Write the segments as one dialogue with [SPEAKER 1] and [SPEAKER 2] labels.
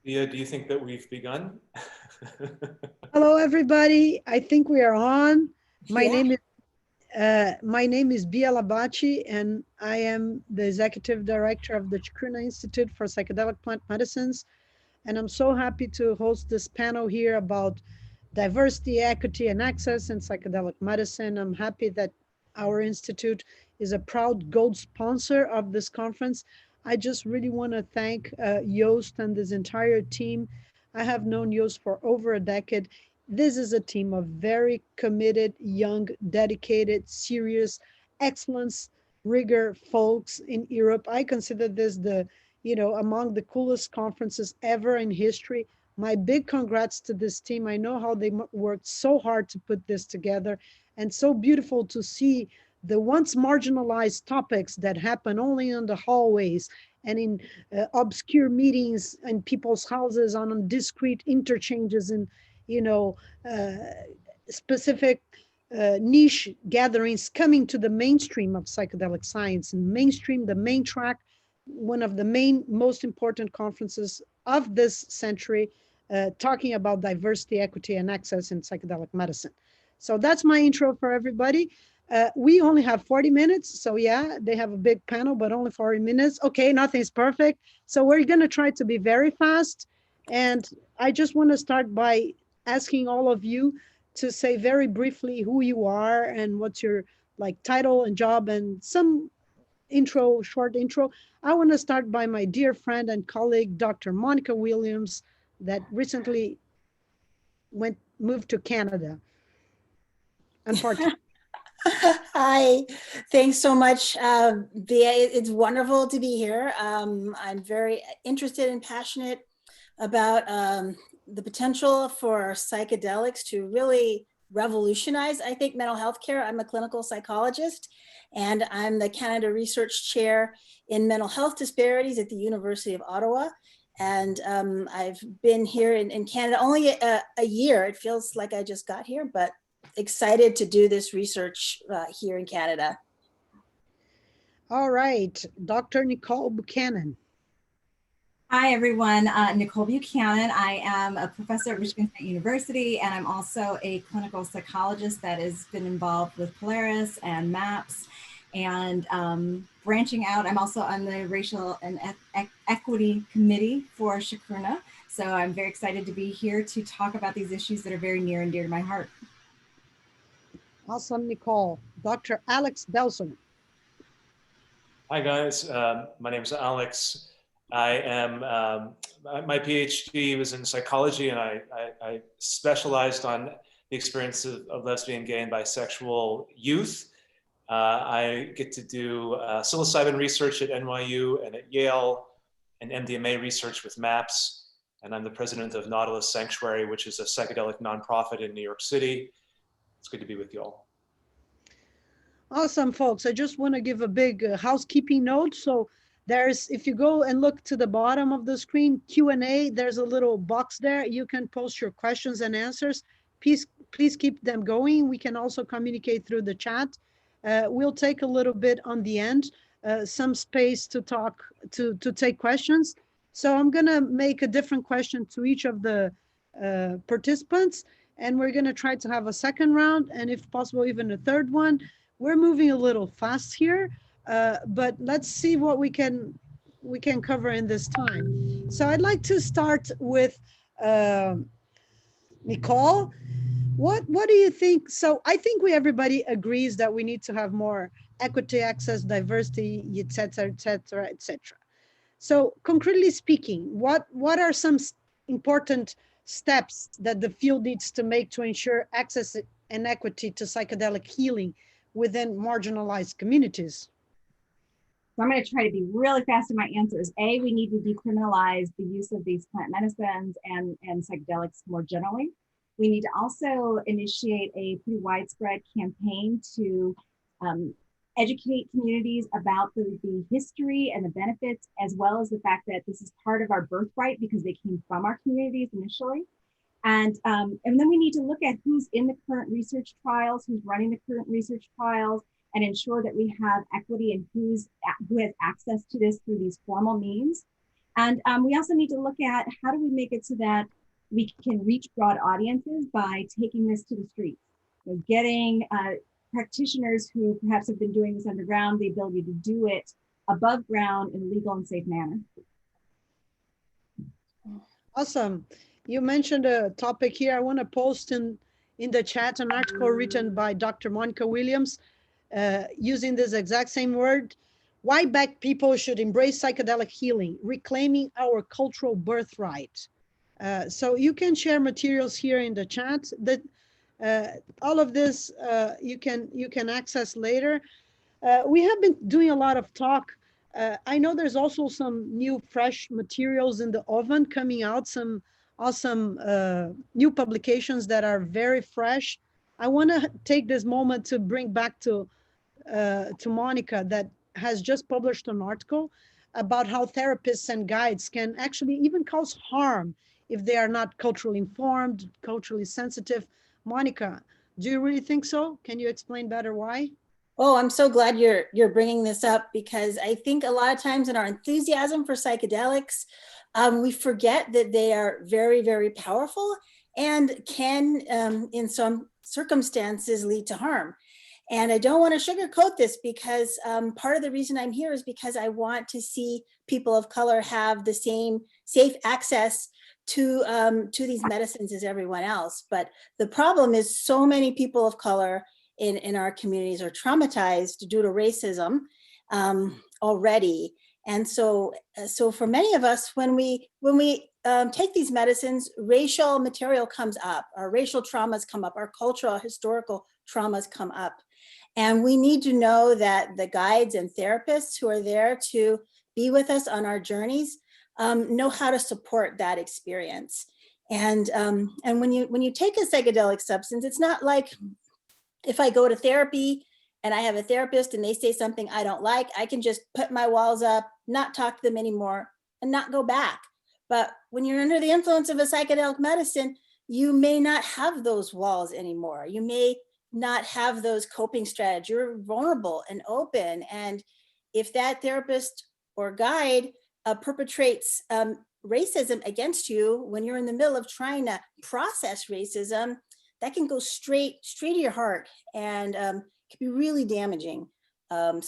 [SPEAKER 1] Dia, do you think that we've begun?
[SPEAKER 2] Hello, everybody. I think we are on. My
[SPEAKER 3] Yeah.
[SPEAKER 2] name is Bia Labachi, and I am the executive director of the Chacruna Institute for Psychedelic Plant Medicines. And I'm so happy to host this panel here about diversity, equity, and access in psychedelic medicine. I'm happy that our institute is a proud gold sponsor of this conference. I just really want to thank Joost and this entire team. I have known Joost for over a decade. This is a team of very committed, young, dedicated, serious, excellence, rigor folks in Europe. I consider this among the coolest conferences ever in history. My big congrats to this team. I know how they worked so hard to put this together, and so beautiful to see the once marginalized topics that happen only in the hallways and in obscure meetings in people's houses on discrete interchanges and you know uh, specific niche gatherings coming to the mainstream of psychedelic science and mainstream, the main track, one of the main most important conferences of this century, talking about diversity, equity, and access in psychedelic medicine. So that's my intro for everybody. We only have 40 minutes. So yeah, they have a big panel, but only 40 minutes. Okay, nothing's perfect. So we're going to try to be very fast. And I just want to start by asking all of you to say very briefly who you are and what's your like title and job and some intro, short intro. I want to start by my dear friend and colleague, Dr. Monica Williams, that recently moved to Canada. Unfortunately.
[SPEAKER 3] Hi, thanks so much, Bea. It's wonderful to be here. I'm very interested and passionate about the potential for psychedelics to really revolutionize, I think, mental health care. I'm a clinical psychologist, and I'm the Canada Research Chair in Mental Health Disparities at the University of Ottawa. And I've been here in Canada only a year. It feels like I just got here, but excited to do this research here in Canada.
[SPEAKER 2] All right, Dr. Nicole Buchanan.
[SPEAKER 4] Hi, everyone. Nicole Buchanan. I am a professor at Michigan State University, and I'm also a clinical psychologist that has been involved with Polaris and MAPS. And branching out, I'm also on the Racial and Equity Committee for Chacruna. So I'm very excited to be here to talk about these issues that are very near and dear to my heart.
[SPEAKER 2] Awesome, Nicole. Dr. Alex Belson.
[SPEAKER 1] Hi, guys. My name is Alex. I am, my PhD was in psychology, and I specialized on the experience of lesbian, gay, and bisexual youth. I get to do psilocybin research at NYU and at Yale, and MDMA research with MAPS. And I'm the president of Nautilus Sanctuary, which is a psychedelic nonprofit in New York City. It's good to be with you all.
[SPEAKER 2] Awesome, folks. I just want to give a big housekeeping note. So there's, if you go and look to the bottom of the screen, Q&A, there's a little box there. You can post your questions and answers. Please keep them going. We can also communicate through the chat. We'll take a little bit on the end, some space to talk, to take questions. So I'm going to make a different question to each of the participants, and we're going to try to have a second round, and if possible, even a third one. We're moving a little fast here, but let's see what we can cover in this time. So I'd like to start with Nicole. What do you think? So I think everybody agrees that we need to have more equity, access, diversity, et cetera, et cetera, et cetera. So concretely speaking, what are some important steps that the field needs to make to ensure access and equity to psychedelic healing within marginalized communities?
[SPEAKER 4] So I'm going to try to be really fast in my answers. A, we need to decriminalize the use of these plant medicines and psychedelics more generally. We need to also initiate a pretty widespread campaign to educate communities about the history and the benefits, as well as the fact that this is part of our birthright because they came from our communities initially. And then we need to look at who's in the current research trials, who's running the current research trials, and ensure that we have equity and who has access to this through these formal means. And we also need to look at how do we make it so that we can reach broad audiences by taking this to the streets. So getting practitioners who perhaps have been doing this underground the ability to do it above ground in a legal and safe manner.
[SPEAKER 2] Awesome. You mentioned a topic here. I want to post in the chat an article written by Dr. Monica Williams using this exact same word. Why Black people should embrace psychedelic healing, reclaiming our cultural birthright. So you can share materials here in the chat. That all of this you can access later. We have been doing a lot of talk. I know there's also some new fresh materials in the oven coming out, some awesome new publications that are very fresh. I want to take this moment to bring back to Monica that has just published an article about how therapists and guides can actually even cause harm if they are not culturally informed, culturally sensitive. Monica, do you really think so? Can you explain better why?
[SPEAKER 3] Oh, I'm so glad you're bringing this up, because I think a lot of times in our enthusiasm for psychedelics, we forget that they are very, very powerful and can, in some circumstances, lead to harm. And I don't want to sugarcoat this, because part of the reason I'm here is because I want to see people of color have the same safe access to these medicines as everyone else. But the problem is so many people of color in our communities are traumatized due to racism already. And so for many of us, when we take these medicines, racial material comes up, our racial traumas come up, our cultural, historical traumas come up. And we need to know that the guides and therapists who are there to be with us on our journeys know how to support that experience. And when you take a psychedelic substance, it's not like if I go to therapy and I have a therapist and they say something I don't like, I can just put my walls up, not talk to them anymore, and not go back. But when you're under the influence of a psychedelic medicine, you may not have those walls anymore. You may not have those coping strategies. You're vulnerable and open. And if that therapist or guide perpetrates racism against you when you're in the middle of trying to process racism, that can go straight to your heart and can be really damaging. And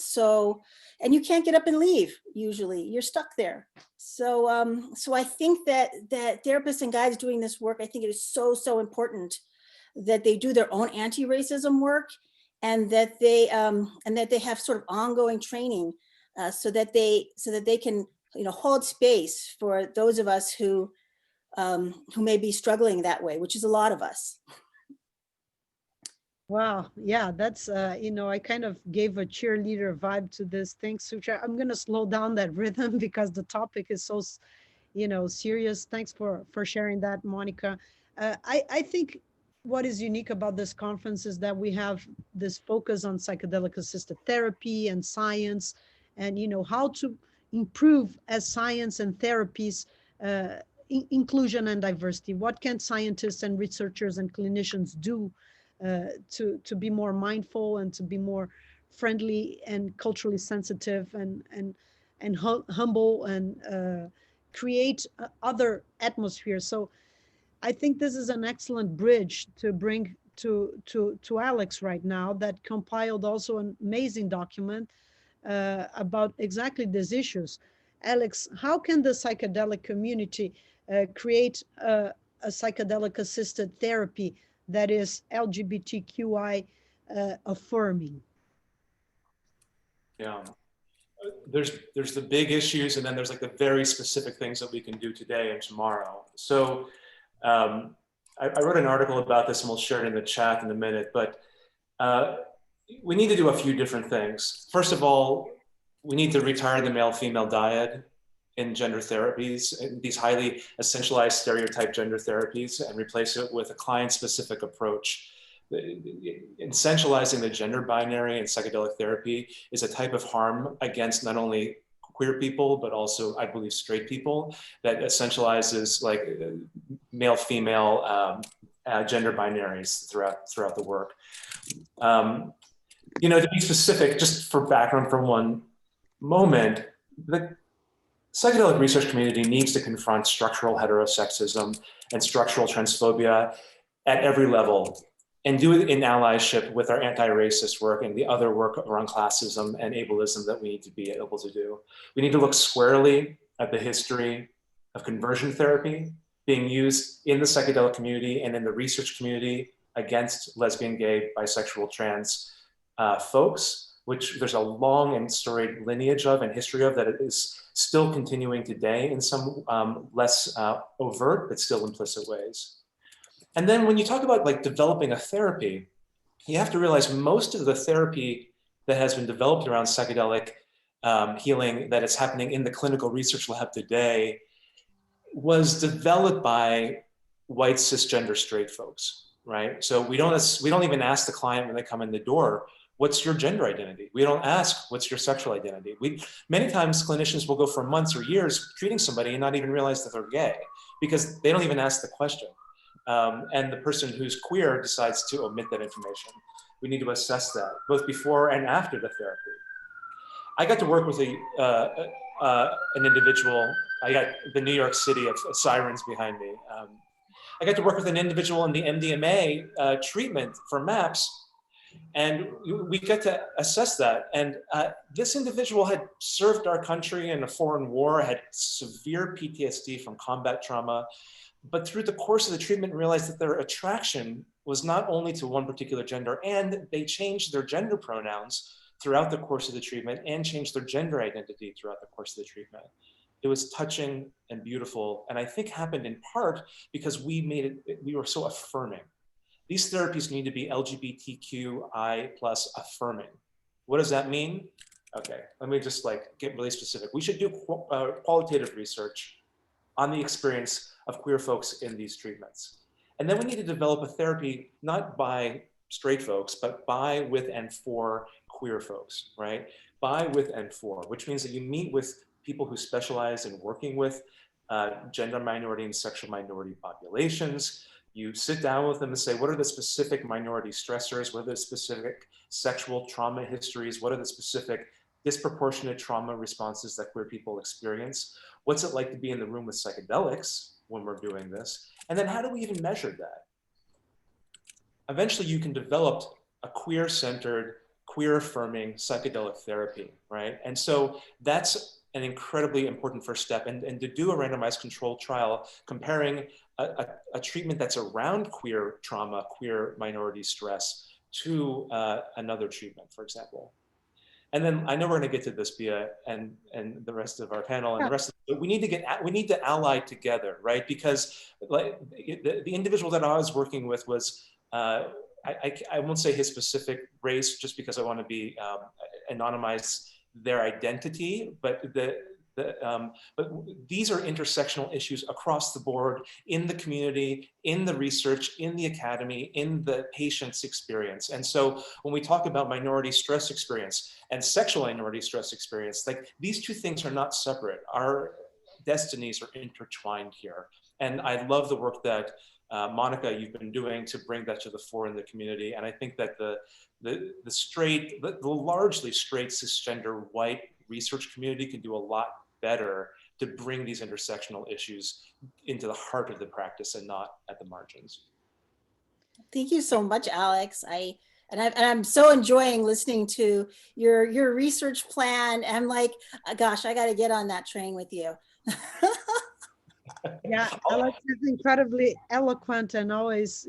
[SPEAKER 3] you can't get up and leave. Usually, you're stuck there. So I think that therapists and guides doing this work, I think it is so important that they do their own anti-racism work, and that they have sort of ongoing training so that they can hold space for those of us who may be struggling that way, which is a lot of us.
[SPEAKER 2] Wow. Yeah, that's, I kind of gave a cheerleader vibe to this thing, Sucha. I'm going to slow down that rhythm because the topic is so, serious. Thanks for sharing that, Monica. I think what is unique about this conference is that we have this focus on psychedelic assisted therapy and science, and, how to improve as science and therapies, inclusion and diversity. What can scientists and researchers and clinicians do to be more mindful and to be more friendly and culturally sensitive and humble and create other atmospheres. So I think this is an excellent bridge to bring to Alex right now, that compiled also an amazing document about exactly these issues. Alex, how can the psychedelic community create a psychedelic assisted therapy that is LGBTQI affirming?
[SPEAKER 1] Yeah, there's the big issues, and then there's like the very specific things that we can do today and tomorrow. So I wrote an article about this, and we'll share it in the chat in a minute, but we need to do a few different things. First of all, we need to retire the male-female dyad in gender therapies, these highly essentialized stereotype gender therapies, and replace it with a client-specific approach. Essentializing the gender binary in psychedelic therapy is a type of harm against not only queer people, but also, I believe, straight people, that essentializes like male-female gender binaries throughout the work. To be specific, just for background for one moment, psychedelic research community needs to confront structural heterosexism and structural transphobia at every level, and do it in allyship with our anti-racist work and the other work around classism and ableism that we need to be able to do. We need to look squarely at the history of conversion therapy being used in the psychedelic community and in the research community against lesbian, gay, bisexual, trans folks, which there's a long and storied lineage of and history of that is still continuing today in some less overt, but still implicit ways. And then when you talk about like developing a therapy, you have to realize most of the therapy that has been developed around psychedelic healing that is happening in the clinical research lab today was developed by white cisgender straight folks, right? So we don't even ask the client when they come in the door, what's your gender identity? We don't ask, what's your sexual identity? Many times clinicians will go for months or years treating somebody and not even realize that they're gay because they don't even ask the question. And the person who's queer decides to omit that information. We need to assess that both before and after the therapy. I got to work with an individual. I got the New York City of sirens behind me. I got to work with an individual in the MDMA treatment for MAPS, and we got to assess that. And this individual had served our country in a foreign war, had severe PTSD from combat trauma, but through the course of the treatment realized that their attraction was not only to one particular gender, and they changed their gender pronouns throughout the course of the treatment and changed their gender identity throughout the course of the treatment. It was touching and beautiful, and I think happened in part because we were so affirming. These therapies need to be LGBTQI+ affirming. What does that mean? Okay, let me just get really specific. We should do qualitative research on the experience of queer folks in these treatments. And then we need to develop a therapy, not by straight folks, but by, with, and for queer folks, right? By, with, and for, which means that you meet with people who specialize in working with gender minority and sexual minority populations. You sit down with them and say, what are the specific minority stressors? What are the specific sexual trauma histories? What are the specific disproportionate trauma responses that queer people experience? What's it like to be in the room with psychedelics when we're doing this? And then how do we even measure that? Eventually you can develop a queer-centered, queer-affirming psychedelic therapy, right? And so that's an incredibly important first step. And to do a randomized controlled trial comparing a treatment that's around queer trauma, queer minority stress to another treatment, for example. And then I know we're going to get to this, Bia, and the rest of our panel and the rest of it. We need to ally together, right? Because the individual that I was working with was, I won't say his specific race just because I want to be anonymize their identity, but but these are intersectional issues across the board in the community, in the research, in the academy, in the patient's experience. And so when we talk about minority stress experience and sexual minority stress experience, these two things are not separate. Our destinies are intertwined here. And I love the work that Monica, you've been doing to bring that to the fore in the community. And I think that the largely straight cisgender white research community can do a lot better to bring these intersectional issues into the heart of the practice and not at the margins.
[SPEAKER 3] Thank you so much, Alex. I'm so enjoying listening to your research plan. I'm like, gosh, I got to get on that train with you.
[SPEAKER 2] Yeah, Alex is incredibly eloquent and always,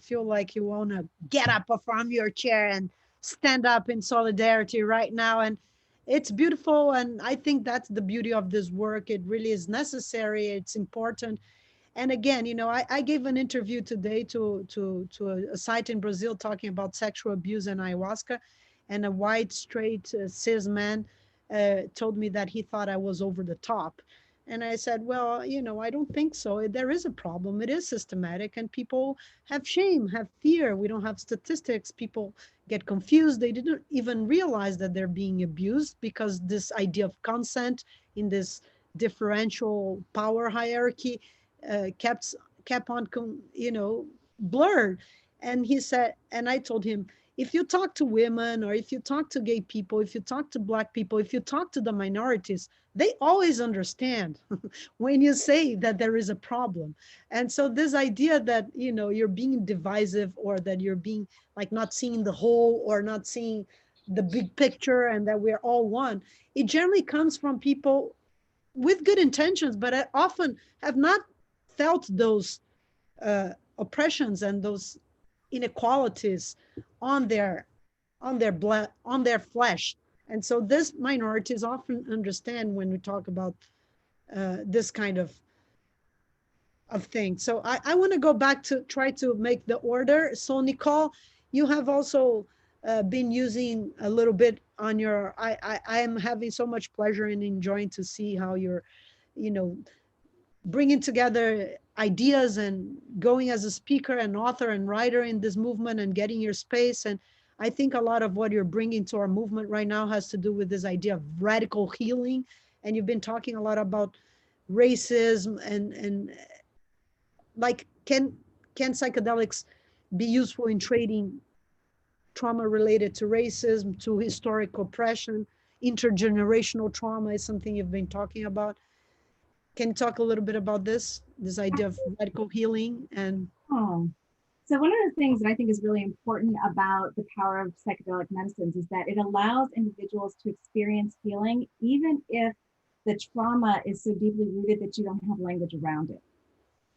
[SPEAKER 2] feel like you want to get up from your chair and stand up in solidarity right now. And it's beautiful. And I think that's the beauty of this work. It really is necessary. It's important. And again, I gave an interview today to a site in Brazil talking about sexual abuse and ayahuasca, and a white, straight, cis man told me that he thought I was over the top. And I said, well, I don't think so. There is a problem. It is systematic, and people have shame, have fear. We don't have statistics. People get confused. They didn't even realize that they're being abused because this idea of consent in this differential power hierarchy kept on, blurred. And he said, and I told him, if you talk to women, or if you talk to gay people, if you talk to Black people, if you talk to the minorities, they always understand when you say that there is a problem. And so this idea that, you know, you're being divisive, or that you're being like not seeing the whole, or not seeing the big picture, and that we're all one, it generally comes from people with good intentions, but I often have not felt those oppressions and those inequalities on their blood, on their flesh. And so this minorities often understand when we talk about this kind of things. So I want to go back to try to make the order. So Nicole, you have also been using a little bit on your, I am having so much pleasure and enjoying to see how you're, you know, bringing together ideas and going as a speaker and author and writer in this movement and getting your space. And I think a lot of what you're bringing to our movement right now has to do with this idea of radical healing. And you've been talking a lot about racism and like, can psychedelics be useful in treating trauma related to racism, to historic oppression? Intergenerational trauma is something you've been talking about. Can you talk a little bit about this idea of radical healing? And
[SPEAKER 4] Oh. So one of the things that I think is really important about the power of psychedelic medicines is that it allows individuals to experience healing, even if the trauma is so deeply rooted that you don't have language around it.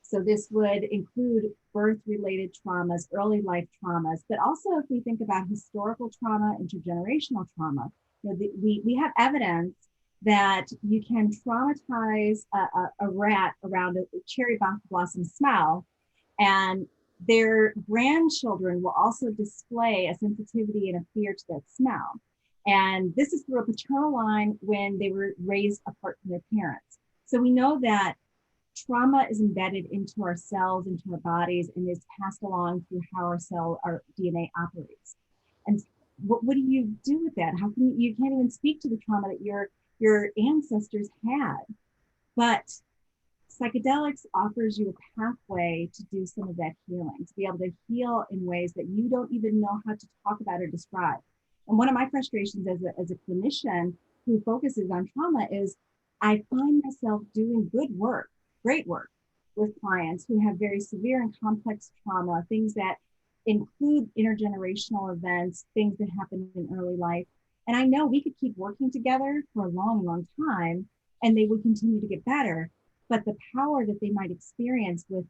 [SPEAKER 4] So this would include birth-related traumas, early life traumas, but also if we think about historical trauma, intergenerational trauma, you know, we have evidence that you can traumatize a rat around a cherry blossom smell, and their grandchildren will also display a sensitivity and a fear to that smell. And this is through a paternal line when they were raised apart from their parents. So we know that trauma is embedded into our cells, into our bodies, and is passed along through how our DNA operates. And what do you do with that? How can you can't even speak to the trauma that your ancestors had, but psychedelics offers you a pathway to do some of that healing, to be able to heal in ways that you don't even know how to talk about or describe. And one of my frustrations as a clinician who focuses on trauma is I find myself doing good work, great work with clients who have very severe and complex trauma, things that include intergenerational events, things that happen in early life. And I know we could keep working together for a long, long time, and they would continue to get better. But the power that they might experience with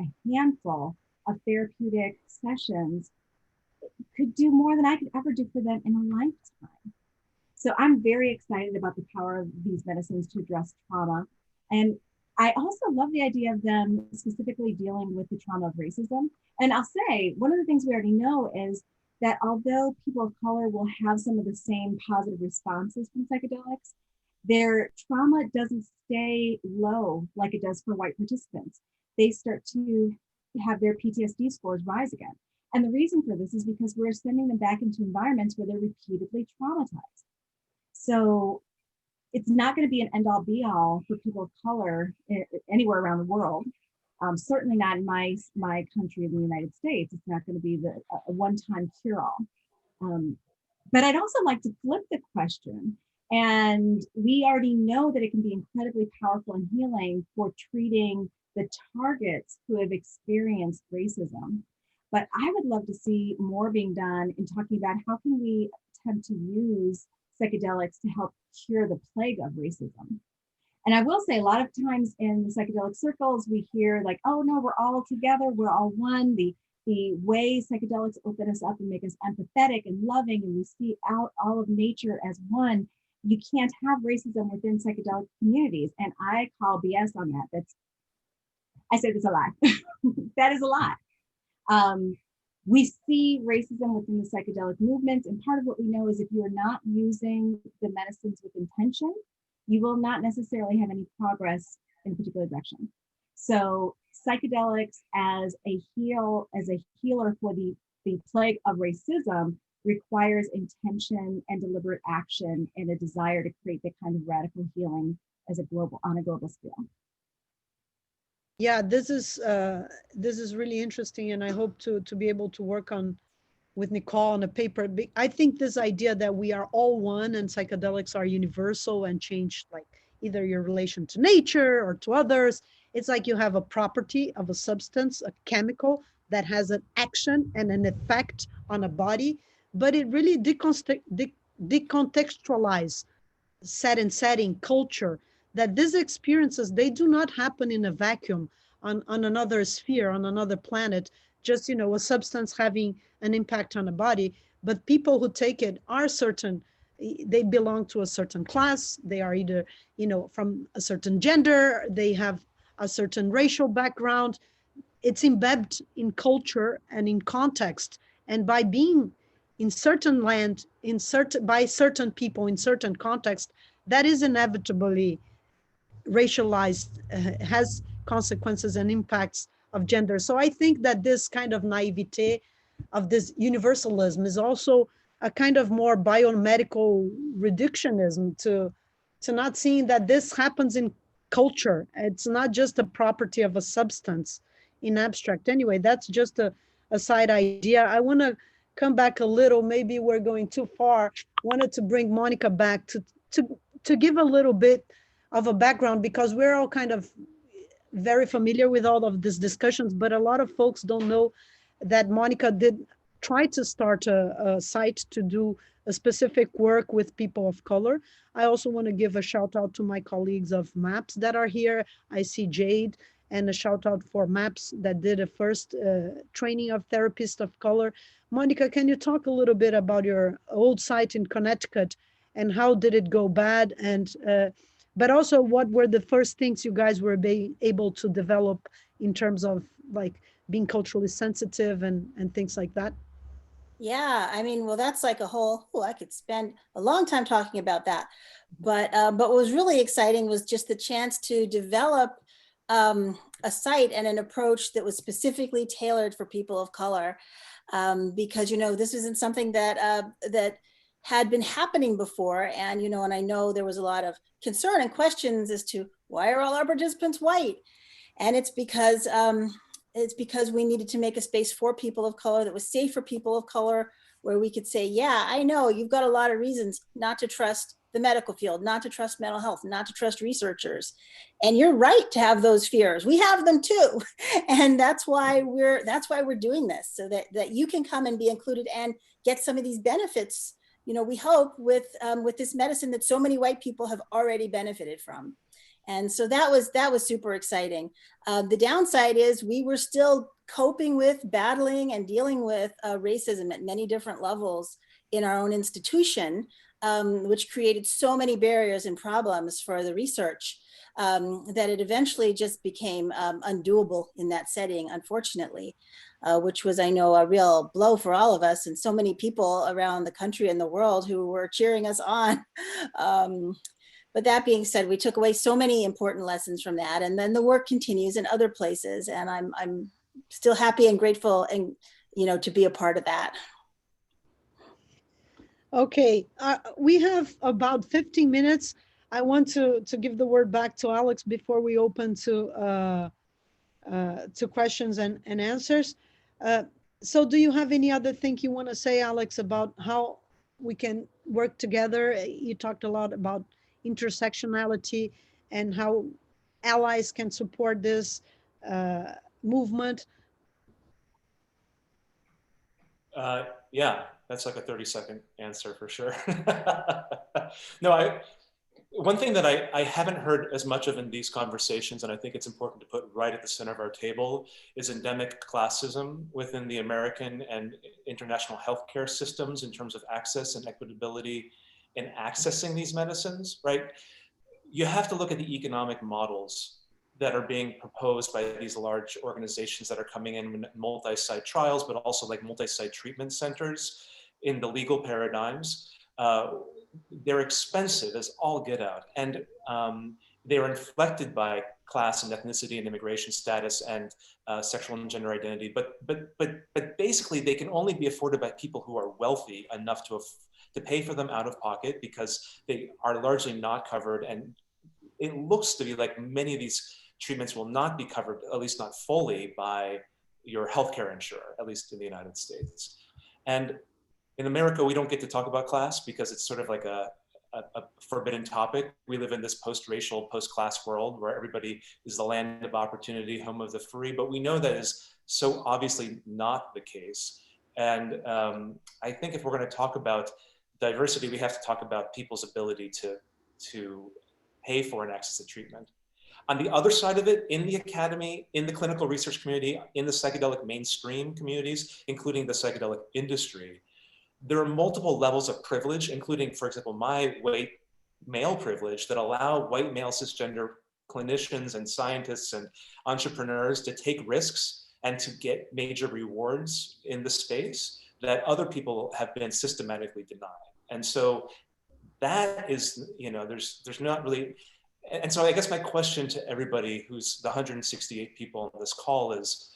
[SPEAKER 4] a handful of therapeutic sessions could do more than I could ever do for them in a lifetime. So I'm very excited about the power of these medicines to address trauma. And I also love the idea of them specifically dealing with the trauma of racism. And I'll say, one of the things we already know is that although people of color will have some of the same positive responses from psychedelics, their trauma doesn't stay low like it does for white participants. They start to have their PTSD scores rise again. And the reason for this is because we're sending them back into environments where they're repeatedly traumatized. So it's not going to be an end-all be-all for people of color anywhere around the world. Certainly not in my country, in the United States. It's not going to be a one-time cure-all. But I'd also like to flip the question. And we already know that it can be incredibly powerful and healing for treating the targets who have experienced racism. But I would love to see more being done in talking about how can we attempt to use psychedelics to help cure the plague of racism. And I will say a lot of times in the psychedelic circles, we hear like, oh no, we're all together, we're all one. The way psychedelics open us up and make us empathetic and loving, and we see out all of nature as one. You can't have racism within psychedelic communities. And I call BS on that. I said it's a lie. That is a lie. We see racism within the psychedelic movements. And part of what we know is if you are not using the medicines with intention, you will not necessarily have any progress in a particular direction. So psychedelics as a healer for the plague of racism requires intention and deliberate action and a desire to create that kind of radical healing on a global scale.
[SPEAKER 2] Yeah, this is really interesting, and I hope to be able to work on with Nicole on a paper. I think this idea that we are all one and psychedelics are universal and change like either your relation to nature or to others. It's like you have a property of a substance, a chemical that has an action and an effect on a body, but it really decontextualize set and setting culture, that these experiences, they do not happen in a vacuum on another sphere, on another planet, just, a substance having an impact on the body. But people who take it are certain, they belong to a certain class, they are either, from a certain gender, they have a certain racial background. It's embedded in culture and in context. And by being in certain land, in certain by certain people in certain context, that is inevitably racialized, has consequences and impacts of gender. So I think that this kind of naivete of this universalism is also a kind of more biomedical reductionism to not seeing that this happens in culture. It's not just a property of a substance in abstract. Anyway, that's just a side idea. I want to come back a little. Maybe we're going too far. Wanted to bring Monica back to give a little bit of a background, because we're all kind of very familiar with all of these discussions, but a lot of folks don't know that Monica did try to start a site to do a specific work with people of color. I also want to give a shout out to my colleagues of MAPS that are here. I see Jade, and a shout out for MAPS that did a first training of therapists of color. Monica, can you talk a little bit about your old site in Connecticut and how did it go bad? And but also, what were the first things you guys were able to develop in terms of like being culturally sensitive and things like that?
[SPEAKER 3] Yeah, I mean, well, that's like a whole, I could spend a long time talking about that. But what was really exciting was just the chance to develop a site and an approach that was specifically tailored for people of color. Because, this isn't something that had been happening before. And, and I know there was a lot of concern and questions as to why are all our participants white? And it's because we needed to make a space for people of color that was safe for people of color, where we could say, yeah, I know you've got a lot of reasons not to trust the medical field, not to trust mental health, not to trust researchers. And you're right to have those fears. We have them too. And that's why we're doing this, so that you can come and be included and get some of these benefits, we hope, with this medicine that so many white people have already benefited from. And so that was super exciting. The downside is we were still coping with, battling, and dealing with racism at many different levels in our own institution, which created so many barriers and problems for the research that it eventually just became undoable in that setting, unfortunately, which was, I know, a real blow for all of us and so many people around the country and the world who were cheering us on. But that being said, we took away so many important lessons from that, and then the work continues in other places, and I'm still happy and grateful, and to be a part of that.
[SPEAKER 2] Okay, we have about 15 minutes. I want to give the word back to Alex before we open to questions and answers. So do you have any other thing you want to say, Alex, about how we can work together? You talked a lot about intersectionality and how allies can support this movement.
[SPEAKER 1] Yeah, that's like a 30-second answer for sure. No, one thing that I haven't heard as much of in these conversations, and I think it's important to put right at the center of our table, is endemic classism within the American and international healthcare systems in terms of access and equitability in accessing these medicines, right? You have to look at the economic models that are being proposed by these large organizations that are coming in multi-site trials, but also like multi-site treatment centers in the legal paradigms. They're expensive as all get out. And they're inflected by class and ethnicity and immigration status and sexual and gender identity. But basically they can only be afforded by people who are wealthy enough to pay for them out of pocket, because they are largely not covered. And it looks to be like many of these treatments will not be covered, at least not fully, by your healthcare insurer, at least in the United States. And in America, we don't get to talk about class because it's sort of like a forbidden topic. We live in this post-racial, post-class world where everybody is the land of opportunity, home of the free, but we know that is so obviously not the case. And I think if we're going to talk about diversity, we have to talk about people's ability to pay for and access to treatment. On the other side of it, in the academy, in the clinical research community, in the psychedelic mainstream communities, including the psychedelic industry, there are multiple levels of privilege, including, for example, my white male privilege that allow white male cisgender clinicians and scientists and entrepreneurs to take risks and to get major rewards in the space that other people have been systematically denied. And so that is, there's not really, and so I guess my question to everybody who's the 168 people on this call is,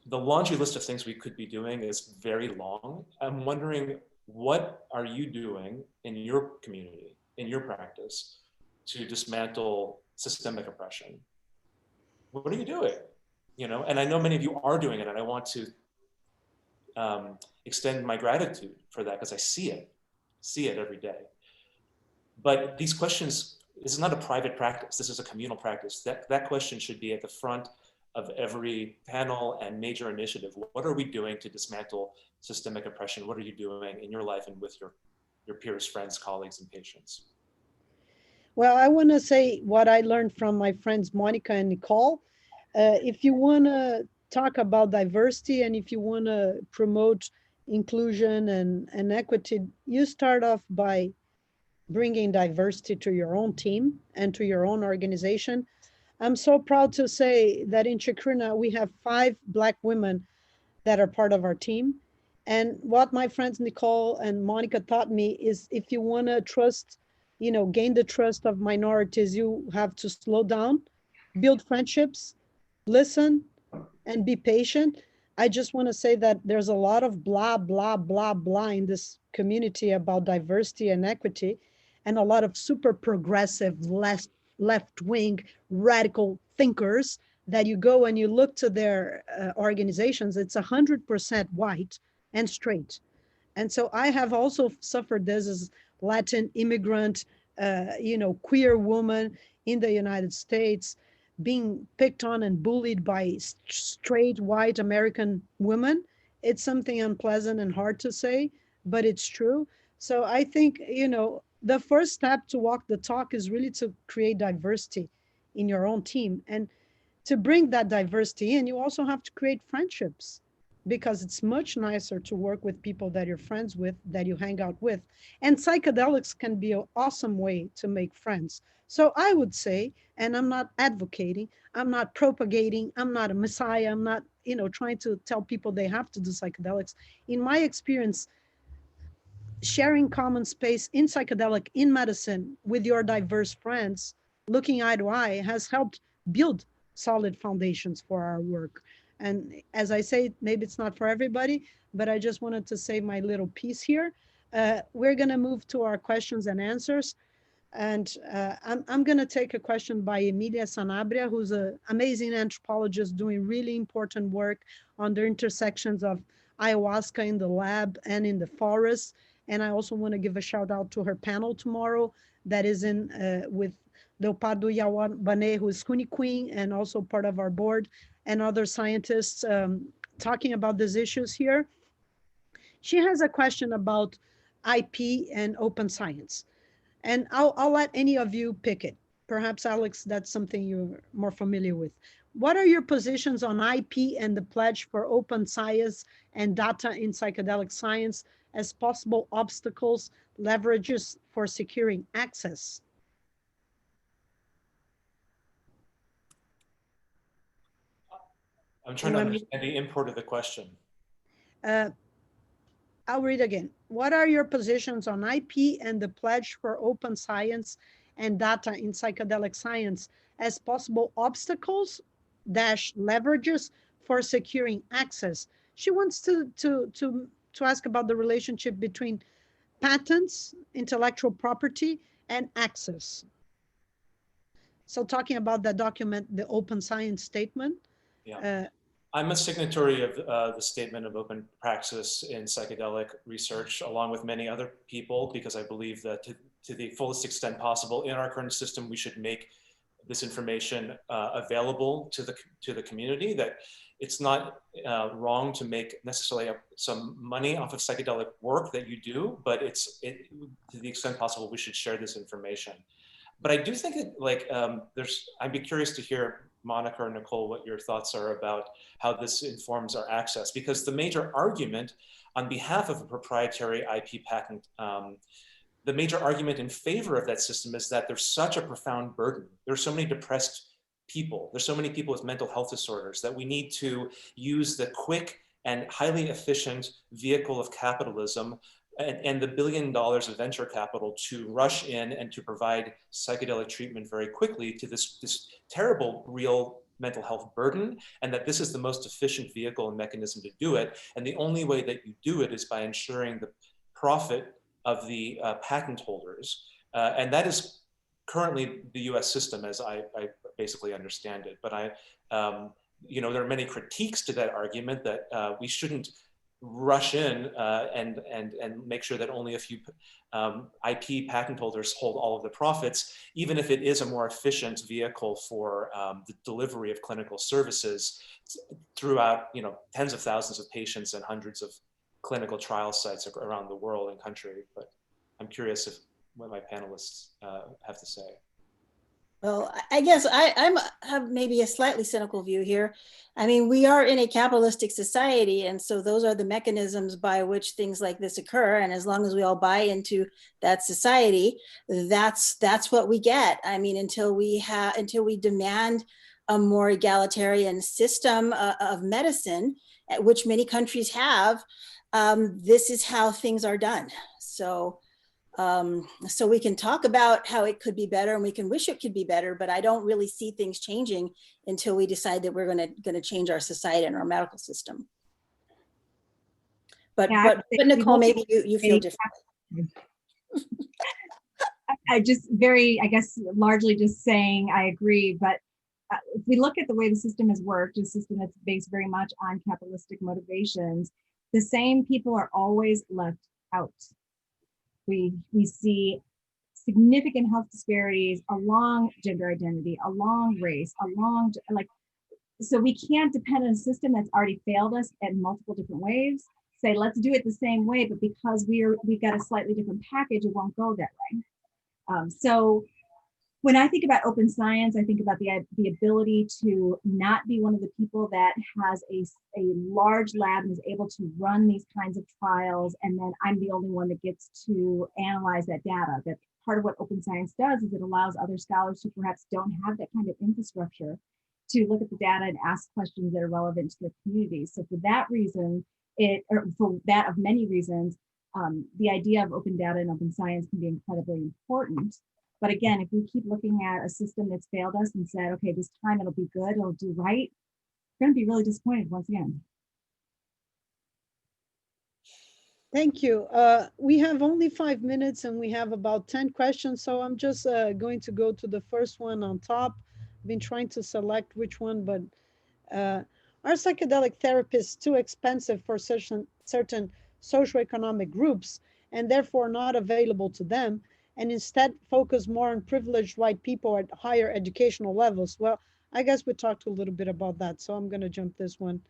[SPEAKER 1] the laundry list of things we could be doing is very long. I'm wondering, what are you doing in your community, in your practice, to dismantle systemic oppression? What are you doing? And I know many of you are doing it, and I want to extend my gratitude for that because I see it every day. But these questions, this is not a private practice. This is a communal practice. That question should be at the front of every panel and major initiative. What are we doing to dismantle systemic oppression? What are you doing in your life and with your peers, friends, colleagues, and patients?
[SPEAKER 2] Well, I want to say what I learned from my friends Monica and Nicole. If you want to talk about diversity and if you want to promote inclusion and equity, you start off by bringing diversity to your own team and to your own organization. I'm so proud to say that in Chacruna, we have 5 Black women that are part of our team. And what my friends Nicole and Monica taught me is, if you want to trust, gain the trust of minorities, you have to slow down, build friendships, listen, and be patient. I just want to say that there's a lot of blah, blah, blah, blah in this community about diversity and equity, and a lot of super progressive left-wing radical thinkers that you go and you look to their organizations, it's 100% white and straight. And so I have also suffered this as Latin immigrant, queer woman in the United States, being picked on and bullied by straight white American women. It's something unpleasant and hard to say, but it's true. So I think, the first step to walk the talk is really to create diversity in your own team. And to bring that diversity in, you also have to create friendships, because it's much nicer to work with people that you're friends with, that you hang out with. And psychedelics can be an awesome way to make friends. So I would say, and I'm not advocating, I'm not propagating, I'm not a messiah, I'm not, trying to tell people they have to do psychedelics. In my experience, sharing common space in psychedelic, in medicine, with your diverse friends, looking eye to eye, has helped build solid foundations for our work. And as I say, maybe it's not for everybody, but I just wanted to say my little piece here. We're going to move to our questions and answers. And I'm going to take a question by Emilia Sanabria, who's an amazing anthropologist doing really important work on the intersections of ayahuasca in the lab and in the forest. And I also want to give a shout out to her panel tomorrow that is in with Leopardo Yawanbane, who is Kuni Queen and also part of our board, and other scientists talking about these issues here. She has a question about IP and open science. And I'll let any of you pick it. Perhaps, Alex, that's something you're more familiar with. What are your positions on IP and the pledge for open science and data in psychedelic science as possible obstacles, leverages for securing access?
[SPEAKER 1] I'm trying to understand the import of the question.
[SPEAKER 2] I'll read again. What are your positions on IP and the pledge for open science and data in psychedelic science as possible obstacles dash leverages for securing access? She wants to ask about the relationship between patents, intellectual property, and access. So talking about the document, the open science statement.
[SPEAKER 1] Yeah. I'm a signatory of the statement of open praxis in psychedelic research, along with many other people, because I believe that to the fullest extent possible in our current system, we should make this information available to the community. That it's not wrong to make necessarily some money off of psychedelic work that you do, but to the extent possible, we should share this information. But I do think that I'd be curious to hear, Monica or Nicole, what your thoughts are about how this informs our access, because the major argument on behalf of a proprietary IP patent, the major argument in favor of that system is that there's such a profound burden. There's so many depressed people. There's so many people with mental health disorders that we need to use the quick and highly efficient vehicle of capitalism and the $1 billion of venture capital to rush in and to provide psychedelic treatment very quickly to this terrible real mental health burden, and that this is the most efficient vehicle and mechanism to do it. And the only way that you do it is by ensuring the profit of the patent holders. And that is currently the US system as I basically understand it. But there are many critiques to that argument that we shouldn't rush in and make sure that only a few IP patent holders hold all of the profits, even if it is a more efficient vehicle for the delivery of clinical services throughout tens of thousands of patients and hundreds of clinical trial sites around the world and country. But I'm curious what my panelists have to say.
[SPEAKER 3] Well, I guess I have maybe a slightly cynical view here. I mean, we are in a capitalistic society, and so those are the mechanisms by which things like this occur. And as long as we all buy into that society, that's what we get. I mean, until we demand a more egalitarian system of medicine, which many countries have, this is how things are done. So we can talk about how it could be better and we can wish it could be better, but I don't really see things changing until we decide that we're going to change our society and our medical system. But Nicole, maybe you feel differently.
[SPEAKER 4] I guess largely just saying I agree, but if we look at the way the system has worked, a system that's based very much on capitalistic motivations, the same people are always left out. We see significant health disparities along gender identity, along race, so we can't depend on a system that's already failed us in multiple different ways. Say, let's do it the same way, but because we've got a slightly different package, it won't go that way. So when I think about open science, I think about the ability to not be one of the people that has a large lab and is able to run these kinds of trials, and then I'm the only one that gets to analyze that data. That part of what open science does is it allows other scholars who perhaps don't have that kind of infrastructure to look at the data and ask questions that are relevant to their communities. So for that reason, for that of many reasons, the idea of open data and open science can be incredibly important. But again, if we keep looking at a system that's failed us and said, okay, this time it'll be good, it'll do right, we're going to be really disappointed once again.
[SPEAKER 2] Thank you. We have only 5 minutes and we have about 10 questions. So I'm just going to go to the first one on top. I've been trying to select which one, but are psychedelic therapies too expensive for certain socioeconomic groups and therefore not available to them, and instead focus more on privileged white people at higher educational levels? Well, I guess we talked a little bit about that, so I'm going to jump this one.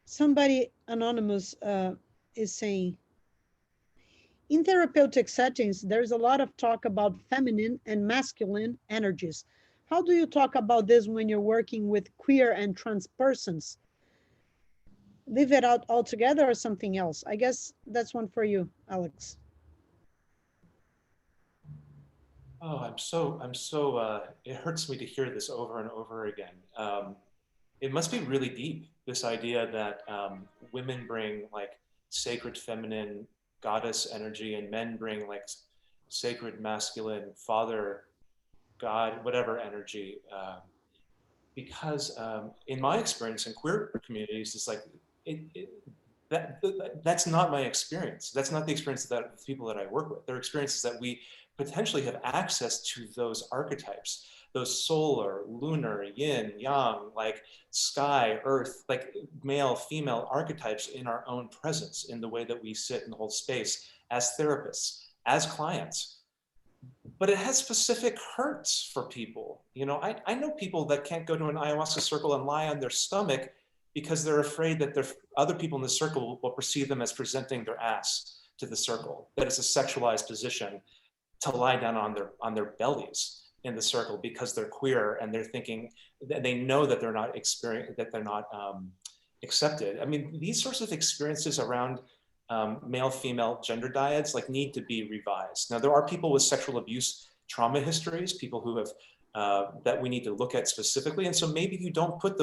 [SPEAKER 2] Somebody anonymous is saying, in therapeutic settings, there's a lot of talk about feminine and masculine energies. How do you talk about this when you're working with queer and trans persons? Leave it out altogether or something else? I guess that's one for you, Alex.
[SPEAKER 1] Oh, it hurts me to hear this over and over again. It must be really deep, this idea that women bring like sacred feminine goddess energy and men bring like sacred masculine father, God, whatever energy. Because in my experience in queer communities, it's like, that's not my experience. That's not the experience that the people that I work with. Their experience is that we potentially have access to those archetypes. those solar, lunar, yin, yang, like sky, earth, like male, female archetypes in our own presence, in the way that we sit and hold space as therapists, as clients. But it has specific hurts for people. You know, I know people that can't go to an ayahuasca circle and lie on their stomach because they're afraid that other people in the circle will perceive them as presenting their ass to the circle, that it's a sexualized position to lie down on their bellies in the circle because they're queer, and they're thinking that they know that they're not accepted. I mean, these sorts of experiences around male-female gender dyads like need to be revised. Now, there are people with sexual abuse trauma histories, people who have that we need to look at specifically, and so maybe you don't put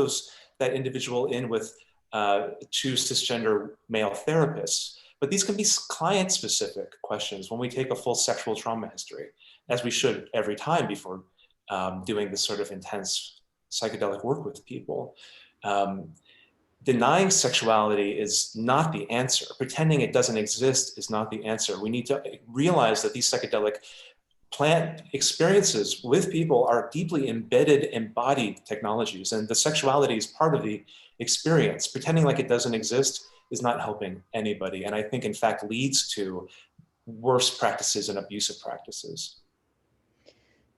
[SPEAKER 1] that individual in with two cisgender male therapists. But these can be client-specific questions when we take a full sexual trauma history, as we should every time before doing this sort of intense psychedelic work with people. Denying sexuality is not the answer. Pretending it doesn't exist is not the answer. We need to realize that these psychedelic plant experiences with people are deeply embedded, embodied technologies, and the sexuality is part of the experience. Pretending like it doesn't exist is not helping anybody, and I think in fact leads to worse practices and abusive practices.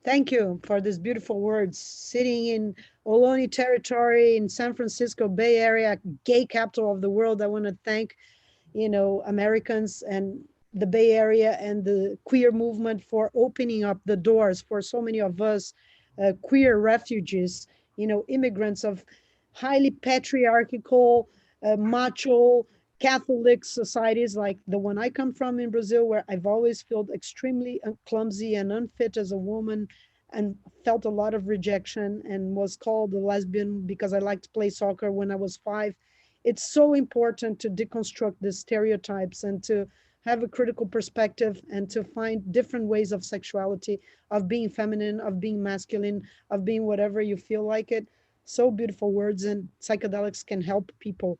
[SPEAKER 2] Thank you for these beautiful words. Sitting in Ohlone territory in San Francisco Bay Area, gay capital of the world, I want to thank, you know, Americans and the Bay Area and the queer movement for opening up the doors for so many of us queer refugees, you know, immigrants of highly patriarchal, macho, Catholic societies like the one I come from in Brazil, where I've always felt extremely clumsy and unfit as a woman, and felt a lot of rejection, and was called a lesbian because I liked to play soccer when I was 5. It's so important to deconstruct the stereotypes and to have a critical perspective and to find different ways of sexuality, of being feminine, of being masculine, of being whatever you feel like it. So beautiful words, and psychedelics can help people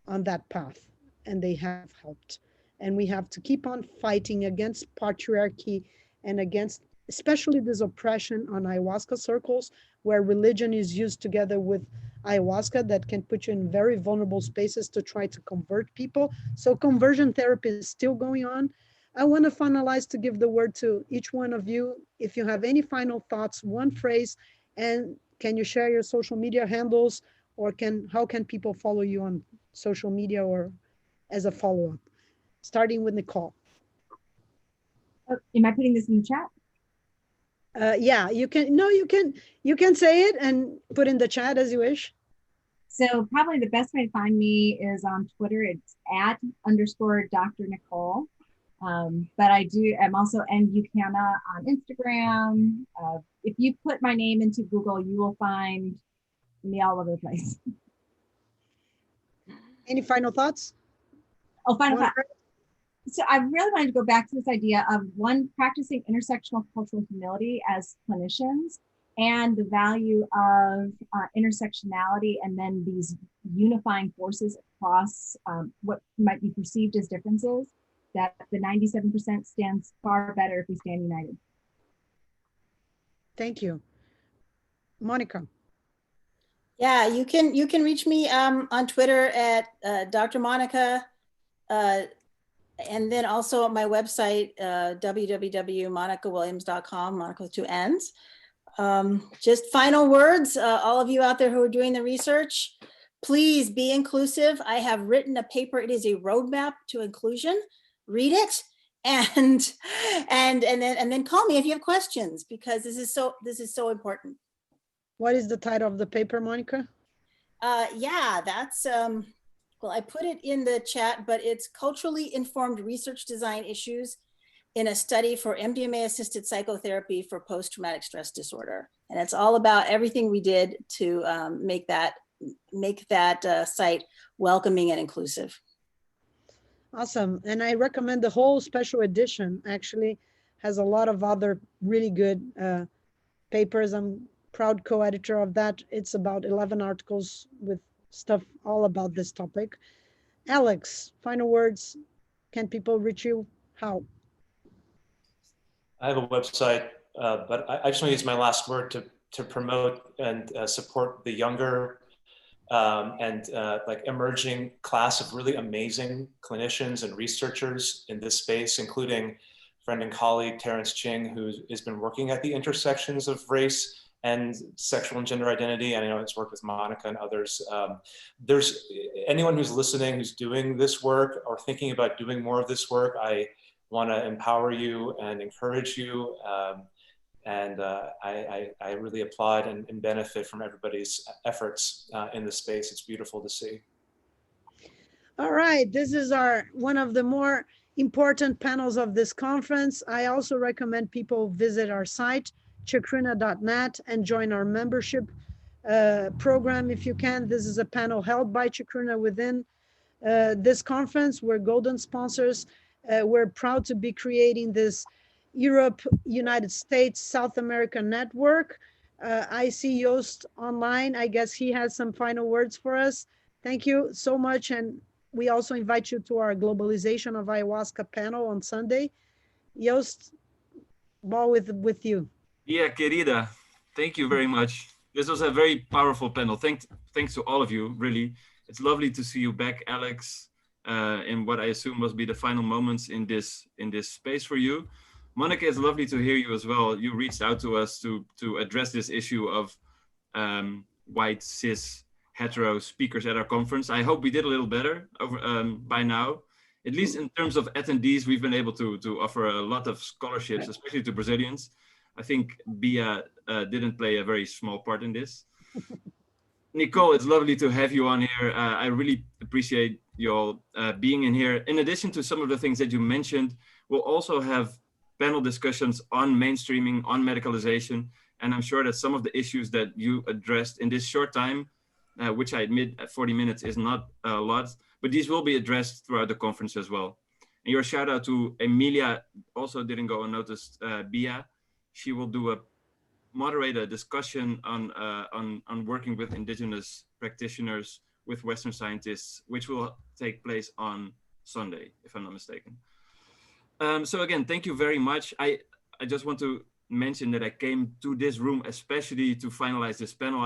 [SPEAKER 2] on that path, and they have helped. And we have to keep on fighting against patriarchy and against especially this oppression on ayahuasca circles, where religion is used together with ayahuasca that can put you in very vulnerable spaces to try to convert people. So conversion therapy is still going on. I want to finalize to give the word to each one of you. If you have any final thoughts, one phrase, and can you share your social media handles, or how can people follow you on social media or as a follow-up? Starting with Nicole.
[SPEAKER 4] Am I putting this in the chat?
[SPEAKER 2] Yeah, you can. No, you can say it and put in the chat as you wish.
[SPEAKER 4] So probably the best way to find me is on Twitter. It's @_Dr. Nicole. But I'm also Buchanan on Instagram. If you put my name into Google, you will find me all over the place.
[SPEAKER 2] Any final thoughts?
[SPEAKER 4] Oh, final thought. So I really wanted to go back to this idea of practicing intersectional cultural humility as clinicians, and the value of intersectionality, and then these unifying forces across what might be perceived as differences, that the 97% stands far better if we stand united.
[SPEAKER 2] Thank you. Monica.
[SPEAKER 3] Yeah, you can reach me on Twitter at Dr. Monica, and then also on my website, www.monicawilliams.com, Monica with 2 N's. Just final words, all of you out there who are doing the research, please be inclusive. I have written a paper. It is a roadmap to inclusion. Read it, and then call me if you have questions, because this is so important.
[SPEAKER 2] What is the title of the paper, Monica?
[SPEAKER 3] Yeah, that's well, I put it in the chat, but it's Culturally Informed Research Design Issues in a Study for MDMA-Assisted Psychotherapy for Post-Traumatic Stress Disorder. And it's all about everything we did to make that site welcoming and inclusive. Awesome.
[SPEAKER 2] And I recommend the whole special edition. Actually has a lot of other really good papers. I'm proud co-editor of that. It's about 11 articles with stuff all about this topic. Alex, final words. Can people reach you? How?
[SPEAKER 1] I have a website, but I just want to use my last word to to promote and support the younger and like emerging class of really amazing clinicians and researchers in this space, including friend and colleague Terrence Ching, who has been working at the intersections of race and sexual and gender identity. And I know it's worked with Monica and others. There's anyone who's listening, who's doing this work or thinking about doing more of this work, I want to empower you and encourage you. I really applaud and benefit from everybody's efforts in the space. It's beautiful to see.
[SPEAKER 2] All right, this is one of the more important panels of this conference. I also recommend people visit our site, chacruna.net, and join our membership program if you can. This is a panel held by Chacruna within this conference. We're golden sponsors. We're proud to be creating this Europe, United States, South America network. I see Joost online. I guess he has some final words for us. Thank you so much. And we also invite you to our Globalization of Ayahuasca panel on Sunday. Joost, ball with you.
[SPEAKER 5] Yeah, querida, thank you very much. This was a very powerful panel. Thanks to all of you, really. It's lovely to see you back, Alex, in what I assume must be the final moments in this space for you. Monica, it's lovely to hear you as well. You reached out to us to address this issue of white, cis, hetero speakers at our conference. I hope we did a little better by now. At least in terms of attendees, we've been able to offer a lot of scholarships, especially to Brazilians. I think Bia didn't play a very small part in this. Nicole, it's lovely to have you on here. I really appreciate you all being in here. In addition to some of the things that you mentioned, we'll also have panel discussions on mainstreaming, on medicalization. And I'm sure that some of the issues that you addressed in this short time, which I admit at 40 minutes is not a lot, but these will be addressed throughout the conference as well. And your shout out to Emilia also didn't go unnoticed, Bia. She will moderate a discussion on working with indigenous practitioners, with Western scientists, which will take place on Sunday, if I'm not mistaken. So again, thank you very much. I just want to mention that I came to this room especially to finalize this panel.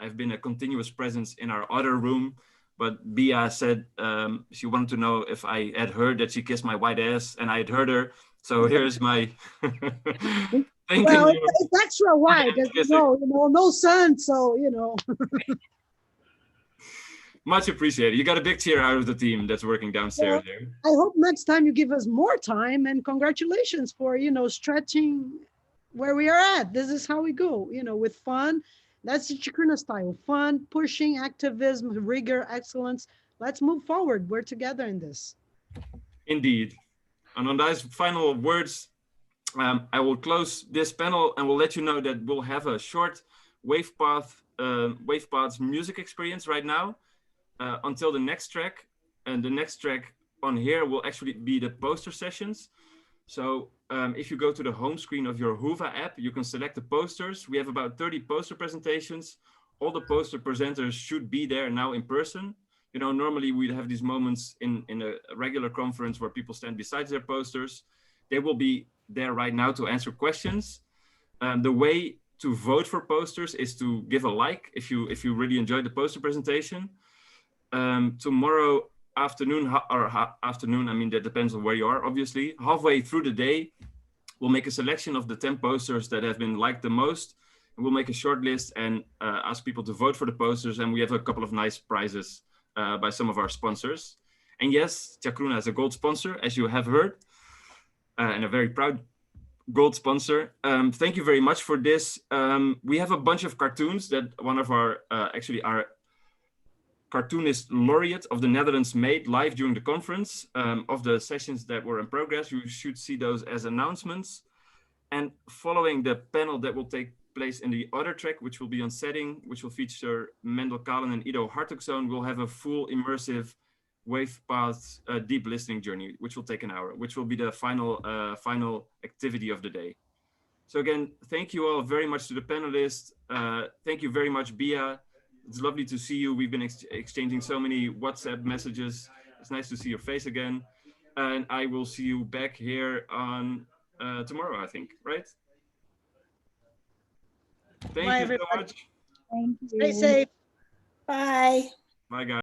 [SPEAKER 5] I've been a continuous presence in our other room, but Bia said she wanted to know if I had heard that she kissed my white ass, and I had heard her. So here's my thank
[SPEAKER 2] well,
[SPEAKER 5] you.
[SPEAKER 2] it's extra white, as no sun, so
[SPEAKER 5] Much appreciated. You got a big cheer out of the team that's working downstairs here.
[SPEAKER 2] I hope next time you give us more time, and congratulations for, stretching where we are at. This is how we go, with fun. That's the Chacruna style, fun, pushing, activism, rigor, excellence. Let's move forward. We're together in this.
[SPEAKER 5] Indeed. And on those final words, I will close this panel and we'll let you know that we'll have a short WavePaths music experience right now. Until the next track, and the next track on here will actually be the poster sessions. So if you go to the home screen of your Whova app, you can select the posters. We have about 30 poster presentations. All the poster presenters should be there now in person. Normally we'd have these moments in a regular conference where people stand beside their posters. They will be there right now to answer questions. The way to vote for posters is to give a like if you really enjoyed the poster presentation. Tomorrow afternoon, I mean, that depends on where you are, obviously. Halfway through the day, we'll make a selection of the 10 posters that have been liked the most. And we'll make a short list and ask people to vote for the posters. And we have a couple of nice prizes by some of our sponsors. And yes, Chacruna is a gold sponsor, as you have heard, and a very proud gold sponsor. Thank you very much for this. We have a bunch of cartoons that one of our cartoonist laureate of the Netherlands made live during the conference of the sessions that were in progress. You should see those as announcements. And following the panel that will take place in the other track, which will be on setting, which will feature Mendel Kahlen and Ido Hartogzoon, we'll have a full immersive WavePaths deep listening journey, which will take an hour, which will be the final activity of the day. So again, thank you all very much to the panelists. Thank you very much, Bia. It's lovely to see you. We've been exchanging so many WhatsApp messages. It's nice to see your face again. And I will see you back here on tomorrow, I think, right? Thank
[SPEAKER 2] Bye,
[SPEAKER 5] you so
[SPEAKER 2] everybody.
[SPEAKER 5] much.
[SPEAKER 4] Thank you.
[SPEAKER 2] Stay safe.
[SPEAKER 3] Bye.
[SPEAKER 5] Bye, guys.